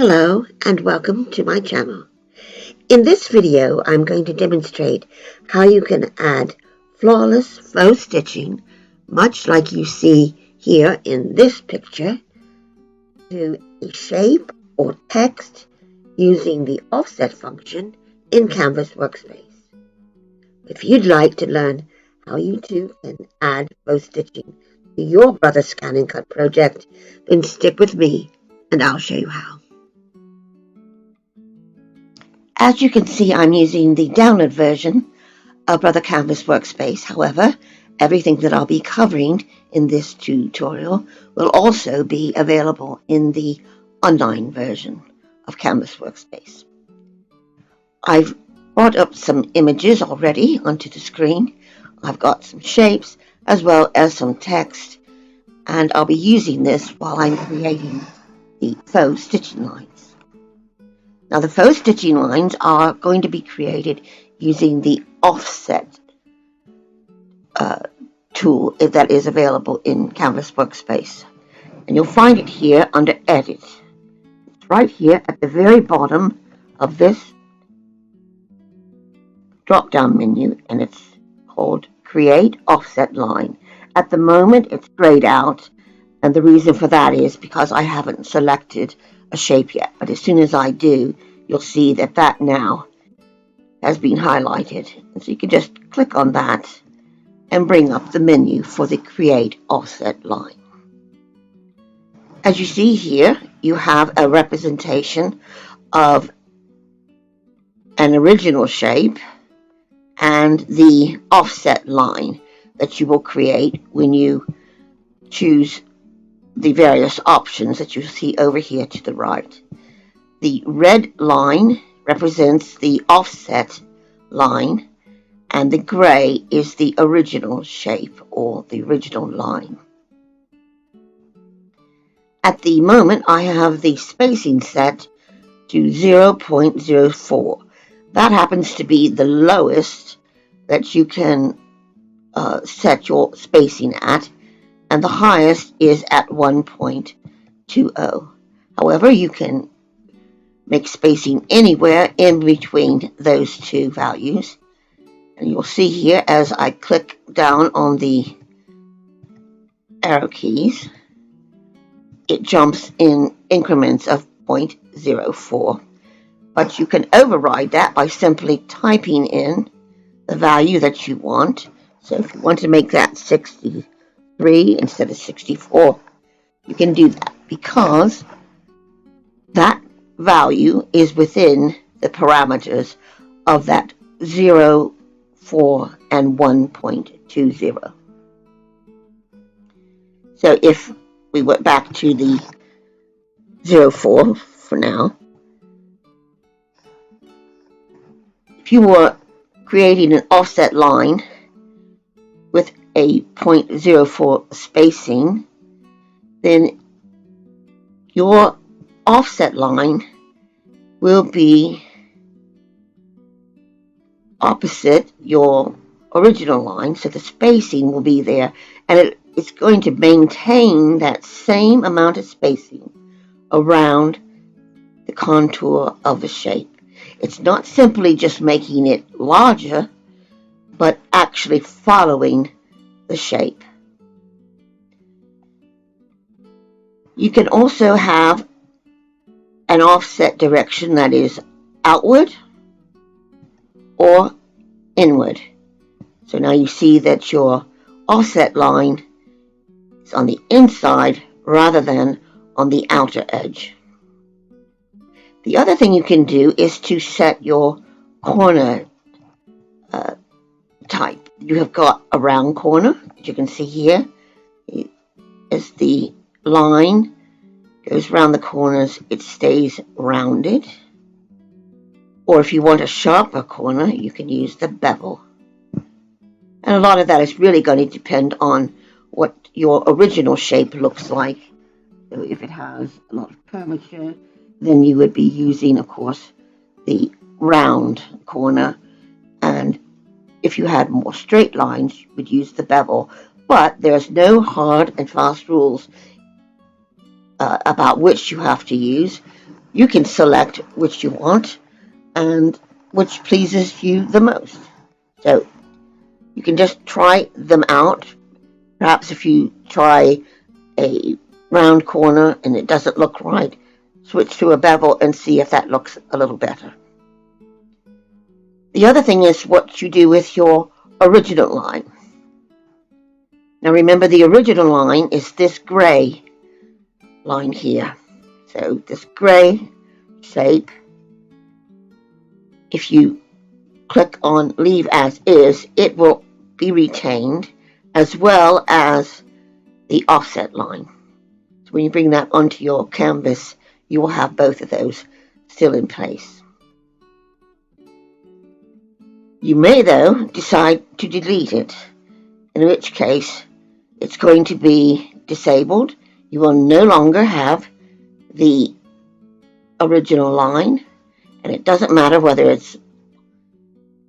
Hello and welcome to my channel. In this video, I'm going to demonstrate how you can add flawless faux stitching, much like you see here in this picture, to a shape or text using the offset function in Canvas Workspace. If you'd like to learn how you too can add faux stitching to your Brother ScanNCut project, then stick with me and I'll show you how. As you can see, I'm using the download version of Brother Canvas Workspace. However, everything that I'll be covering in this tutorial will also be available in the online version of Canvas Workspace. I've brought up some images already onto the screen. I've got some shapes as well as some text, and I'll be using this while I'm creating the faux stitching lines. Now, the faux stitching lines are going to be created using the offset tool that is available in Canvas Workspace. And you'll find it here under Edit. It's right here at the very bottom of this drop-down menu, and it's called Create Offset Line. At the moment, it's grayed out, and the reason for that is because I haven't selected a shape yet, but as soon as I do, you'll see that that now has been highlighted. And so you can just click on that and bring up the menu for the Create Offset Line. As you see here, you have a representation of an original shape and the offset line that you will create when you choose the various options that you see over here to the right. The red line represents the offset line, and the gray is the original shape or the original line. At the moment, I have the spacing set to 0.04. That happens to be the lowest that you can set your spacing at, and the highest is at 1.20. However, you can make spacing anywhere in between those two values. And you'll see here as I click down on the arrow keys, it jumps in increments of 0.04. But you can override that by simply typing in the value that you want. So if you want to make that 63 instead of 64, you can do that because that value is within the parameters of that 0, 4, and 1.20. So if we went back to the 0.4 for now, if you were creating an offset line with a 0.04 spacing, then your offset line will be opposite your original line, so the spacing will be there, and it's going to maintain that same amount of spacing around the contour of the shape. It's not simply just making it larger, but actually following the shape. You can also have an offset direction that is outward or inward. So now you see that your offset line is on the inside rather than on the outer edge. The other thing you can do is to set your corner type. You have got a round corner, as you can see here. As the line goes around the corners, it stays rounded. Or if you want a sharper corner, you can use the bevel. And a lot of that is really going to depend on what your original shape looks like. So if it has a lot of curvature, then you would be using, of course, the round corner. And if you had more straight lines, you would use the bevel. But there's no hard and fast rules about which you have to use. You can select which you want and which pleases you the most. So you can just try them out. Perhaps if you try a round corner and it doesn't look right, switch to a bevel and see if that looks a little better. The other thing is what you do with your original line. Now remember, the original line is this gray line here. So this gray shape, if you click on Leave As Is, it will be retained, as well as the offset line. So when you bring that onto your canvas, you will have both of those still in place. You may, though, decide to delete it, in which case it's going to be disabled. You will no longer have the original line, and it doesn't matter whether it's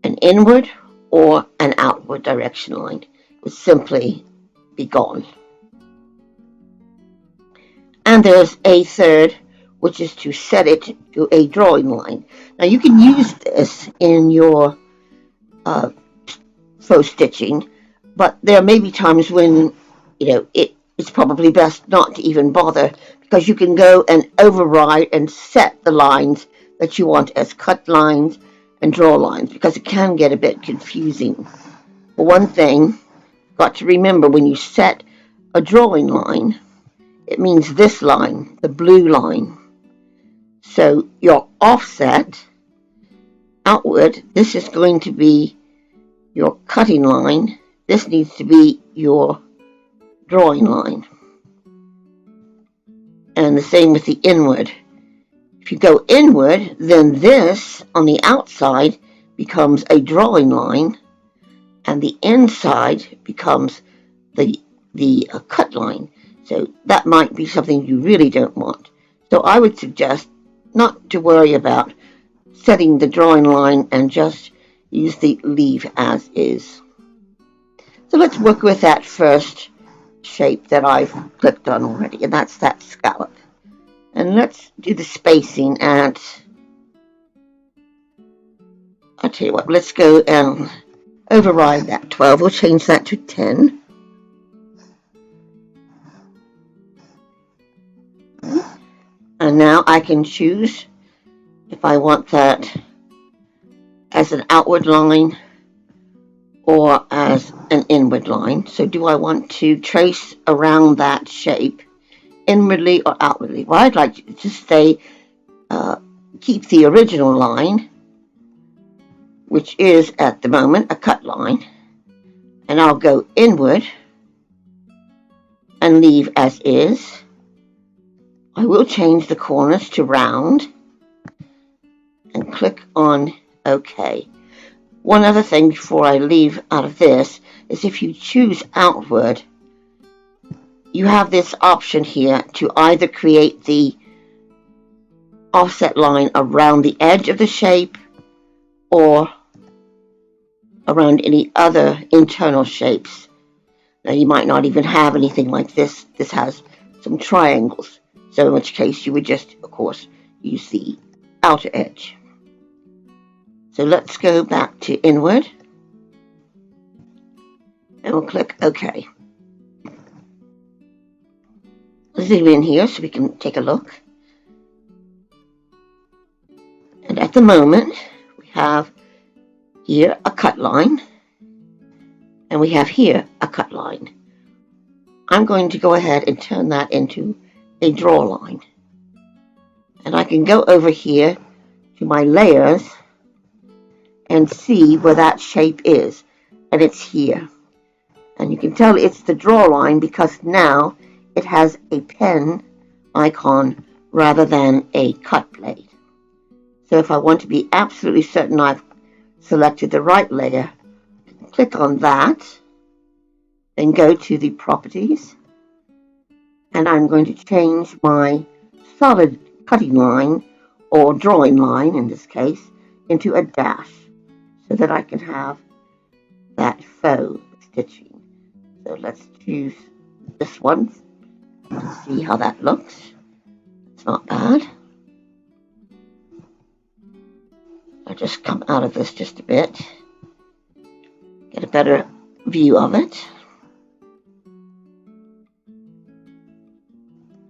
an inward or an outward direction line. It will simply be gone. And there's a third, which is to set it to a drawing line. Now you can use this in your faux stitching, but there may be times when it's probably best not to even bother, because you can go and override and set the lines that you want as cut lines and draw lines, because it can get a bit confusing. For one thing, got to remember, when you set a drawing line, it means this line, the blue line. So your offset outward, this is going to be your cutting line. This needs to be your drawing line. And the same with the inward. If you go inward, then this on the outside becomes a drawing line, and the inside becomes the cut line. So that might be something you really don't want. So I would suggest not to worry about setting the drawing line and just use the Leave As Is. So let's work with that first shape that I've clicked on already, and that's that scallop. And let's do the spacing at, I'll tell you what, let's go and override that 12. We'll change that to 10. And now I can choose if I want that as an outward line or as an inward line. So do I want to trace around that shape inwardly or outwardly? Well, I'd like to stay, keep the original line, which is at the moment a cut line, and I'll go inward and Leave As Is. I will change the corners to round and click on OK. One other thing before I leave out of this is, if you choose outward, you have this option here to either create the offset line around the edge of the shape or around any other internal shapes. Now you might not even have anything like this. This has some triangles. So in which case you would just, of course, use the outer edge. So let's go back to inward, and we'll click OK. Let's zoom in here so we can take a look. And at the moment, we have here a cut line, and we have here a cut line. I'm going to go ahead and turn that into a draw line. And I can go over here to my layers and see where that shape is, and it's here. And you can tell it's the draw line because now it has a pen icon rather than a cut blade. So if I want to be absolutely certain I've selected the right layer, click on that, then go to the properties, and I'm going to change my solid cutting line, or drawing line in this case, into a dash, so that I can have that faux stitching. So let's choose this one and see how that looks. It's not bad. I'll just come out of this just a bit, get a better view of it.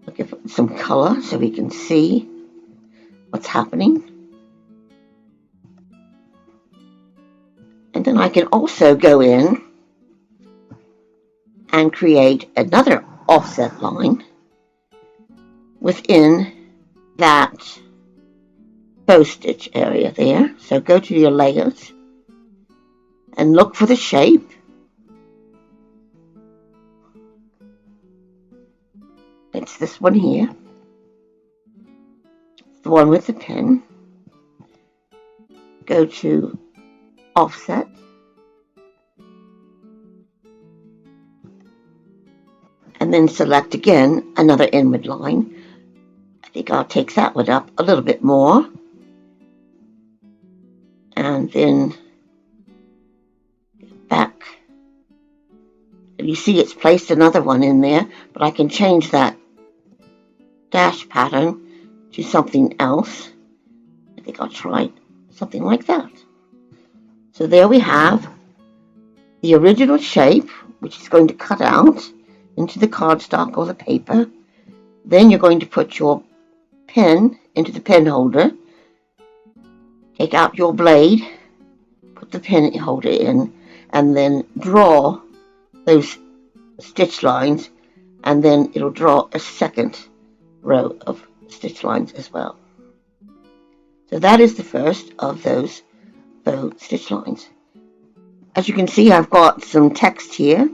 I'll give it some color so we can see what's happening. And then I can also go in and create another offset line within that bow stitch area there. So go to your layers and look for the shape. It's this one here. It's the one with the pin. Go to offset. And then select again another inward line. I think I'll take that one up a little bit more. And then back. And you see it's placed another one in there, but I can change that dash pattern to something else. I think I'll try something like that. So there we have the original shape, which is going to cut out into the cardstock or the paper. Then you're going to put your pen into the pen holder, take out your blade, put the pen holder in, and then draw those stitch lines, and then it'll draw a second row of stitch lines as well. So that is the first of those faux stitch lines. As you can see, I've got some text here.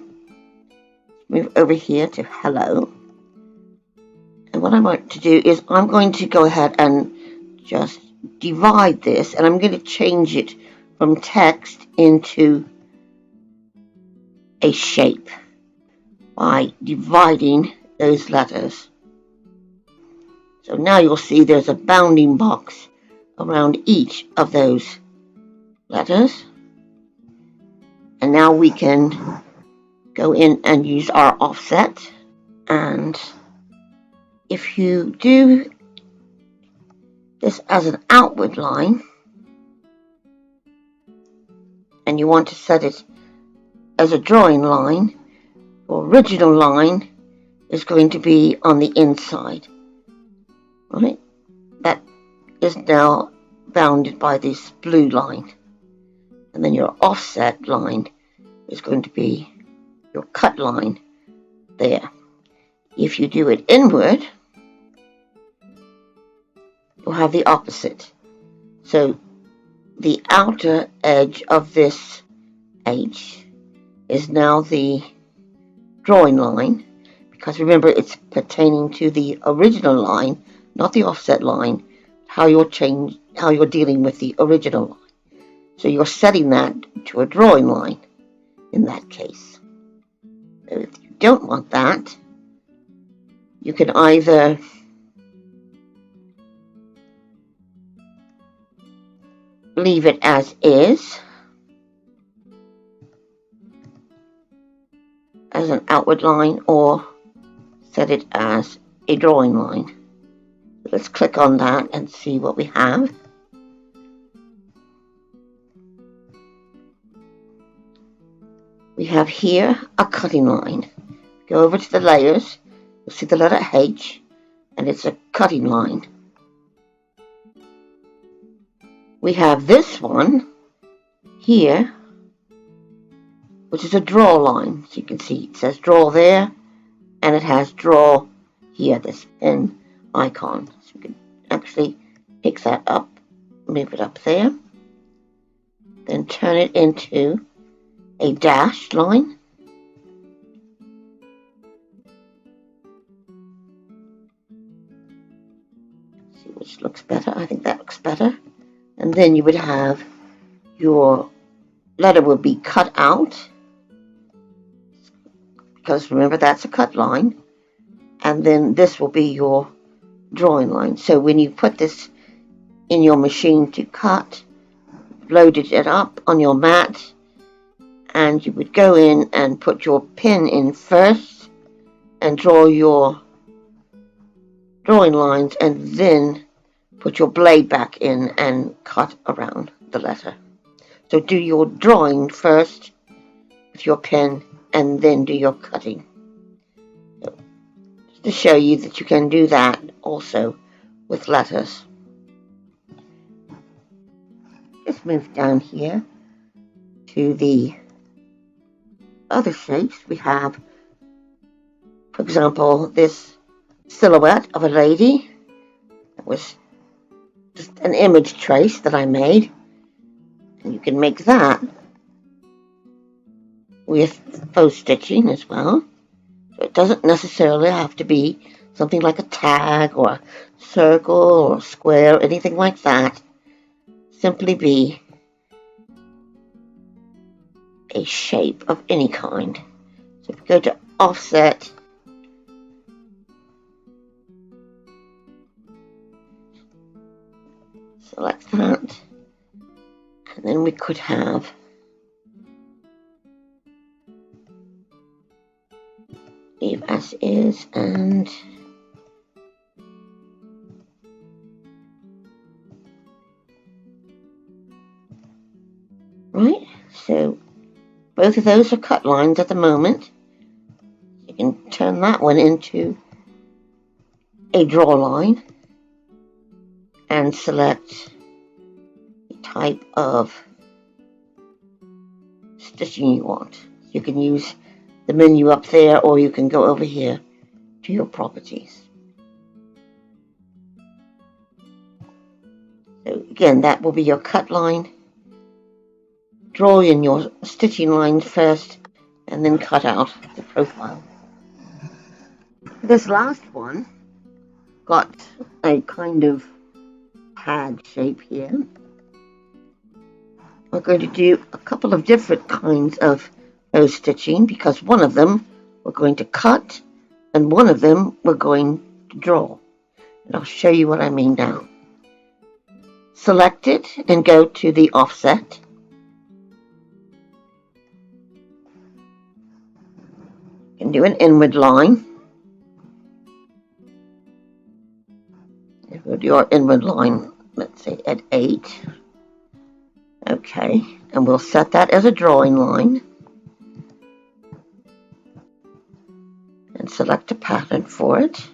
Move over here to hello. And what I want to do is I'm going to go ahead and just divide this, and I'm going to change it from text into a shape by dividing those letters. So now you'll see there's a bounding box around each of those letters. And now we can go in and use our offset. And if you do this as an outward line and you want to set it as a drawing line, your original line is going to be on the inside. Right? That is now bounded by this blue line. And then your offset line is going to be your cut line there. If you do it inward, you'll have the opposite. So the outer edge of this H is now the drawing line, because remember it's pertaining to the original line, not the offset line, how you're dealing with the original line. So you're setting that to a drawing line in that case. So if you don't want that, you can either leave it as is, as an outward line, or set it as a drawing line. Let's click on that and see what we have. We have here a cutting line. Go over to the layers, you'll see the letter H, and it's a cutting line. We have this one here, which is a draw line. So you can see it says draw there, and it has draw here, this pen icon. So you can actually pick that up, move it up there, then turn it into a dashed line. See which looks better. I think that looks better. And then you would have your letter would be cut out, because remember that's a cut line, and then this will be your drawing line. So when you put this in your machine to cut, loaded it up on your mat, and you would go in and put your pen in first and draw your drawing lines, and then put put your blade back in and cut around the letter. So do your drawing first with your pen and then do your cutting. So, just to show you that you can do that also with letters. Just move down here to the other shapes. We have, for example, this silhouette of a lady. It was just an image trace that I made. And you can make that with faux stitching as well. So it doesn't necessarily have to be something like a tag or a circle or a square, anything like that. Simply be a shape of any kind. So if you go to offset, select that, and then we could have leave as is, and right, so both of those are cut lines at the moment. You can turn that one into a draw line and select the type of stitching you want. You can use the menu up there, or you can go over here to your properties. So again, that will be your cut line. Draw in your stitching lines first and then cut out the profile. This last one got a kind of pad shape here. We're going to do a couple of different kinds of faux stitching, because one of them we're going to cut and one of them we're going to draw. And I'll show you what I mean now. Select it and go to the offset. You can do an inward line. Go to your inward line, let's say at 8. Okay, and we'll set that as a drawing line. And select a pattern for it.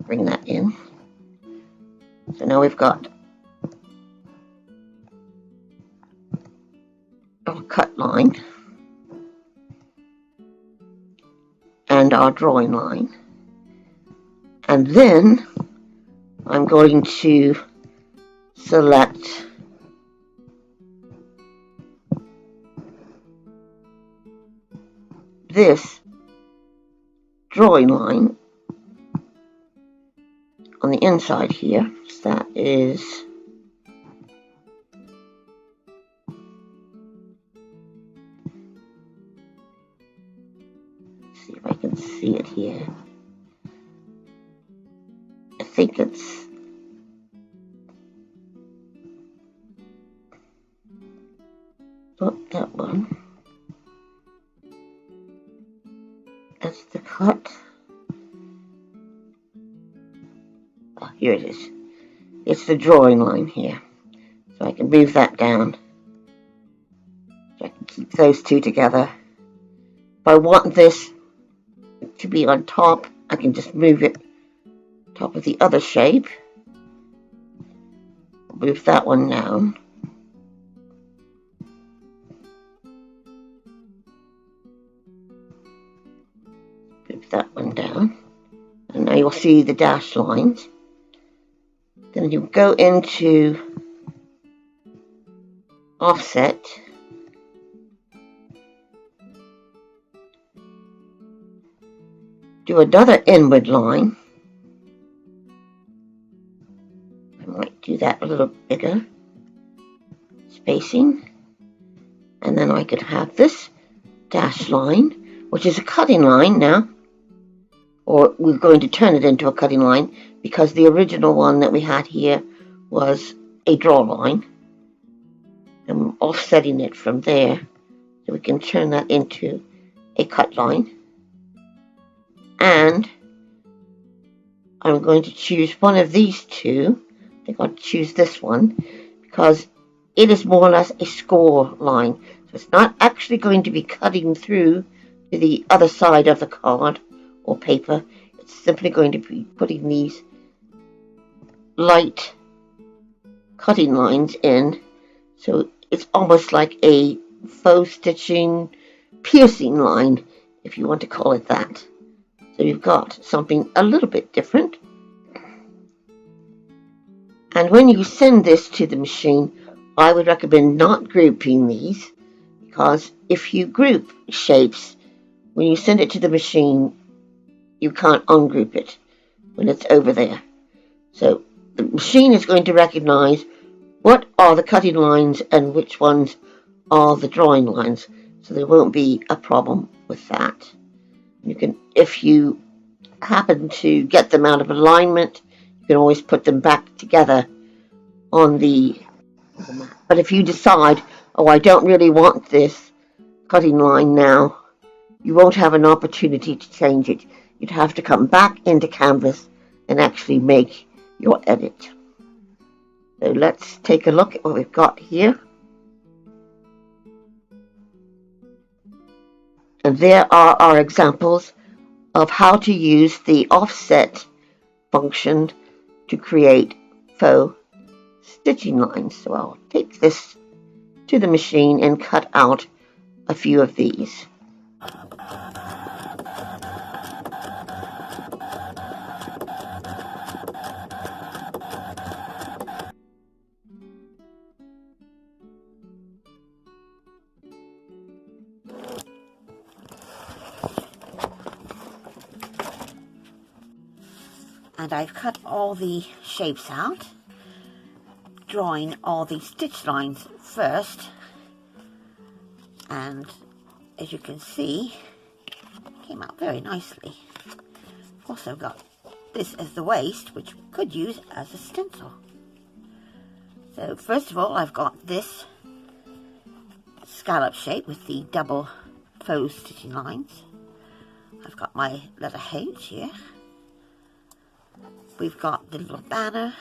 Bring that in. So now we've got our cut line and our drawing line. And then I'm going to select this drawing line on the inside here. So that is let's see if I can see it here. I think it's that one. That's the cut. Oh, here it is. It's the drawing line here. So I can move that down. So I can keep those two together. If I want this to be on top, I can just move it top of the other shape. Move that one down. Move that one down. And now you'll see the dashed lines. Then you go into offset. Do another inward line. I might do that a little bigger. Spacing. And then I could have this dashed line, which is a cutting line now. Or we're going to turn it into a cutting line, because the original one that we had here was a draw line. I'm offsetting it from there, so we can turn that into a cut line. And I'm going to choose one of these two. I think I'll choose this one because it is more or less a score line. So it's not actually going to be cutting through to the other side of the card or paper. It's simply going to be putting these light cutting lines in. So it's almost like a faux stitching piercing line, if you want to call it that. So you've got something a little bit different. And when you send this to the machine, I would recommend not grouping these, because if you group shapes, when you send it to the machine, you can't ungroup it when it's over there. So the machine is going to recognize what are the cutting lines and which ones are the drawing lines. So there won't be a problem with that. You can, if you happen to get them out of alignment, you can always put them back together on the map. But if you decide, oh, I don't really want this cutting line now, you won't have an opportunity to change it. You'd have to come back into Canvas and actually make your edit. So let's take a look at what we've got here. And there are our examples of how to use the offset function to create faux stitching lines. So I'll take this to the machine and cut out a few of these. And I've cut all the shapes out, drawing all the stitch lines first, and as you can see, came out very nicely. Also got this as the waist, which we could use as a stencil. So first of all, I've got this scallop shape with the double faux stitching lines. I've got my letter H here. We've got the little banner,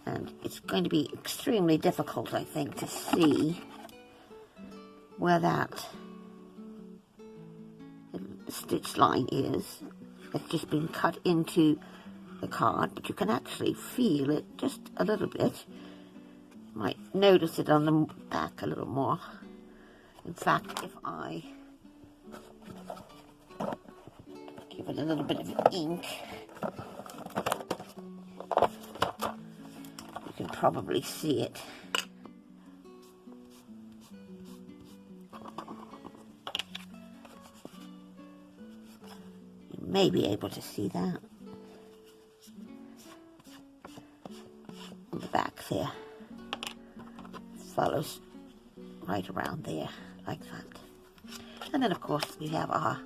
and it's going to be extremely difficult, I think, to see where that stitch line is. It's just been cut into the card, but you can actually feel it just a little bit. You might notice it on the back a little more. In fact, if I give it a little bit of ink, you can probably see it. You may be able to see that on the back there. Follows right around there, like that. And then, of course, we have our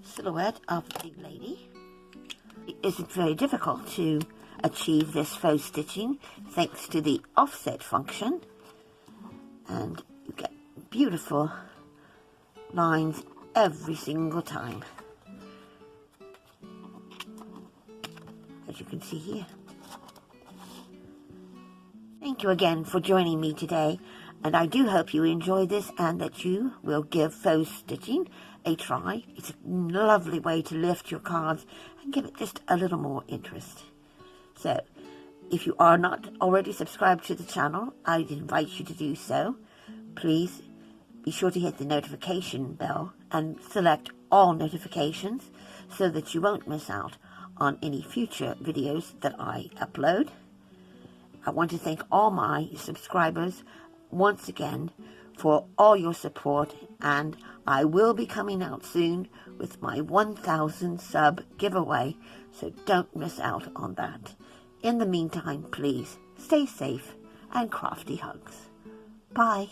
silhouette of the lady. It isn't very difficult to achieve this faux stitching thanks to the offset function, and you get beautiful lines every single time, as you can see here. Thank you again for joining me today, and I do hope you enjoy this and that you will give faux stitching a try. It's a lovely way to lift your cards and give it just a little more interest. So, if you are not already subscribed to the channel, I invite you to do so. Please be sure to hit the notification bell and select all notifications so that you won't miss out on any future videos that I upload. I want to thank all my subscribers once again for all your support, and I will be coming out soon with my 1,000 sub giveaway, so don't miss out on that. In the meantime, please stay safe and crafty hugs. Bye.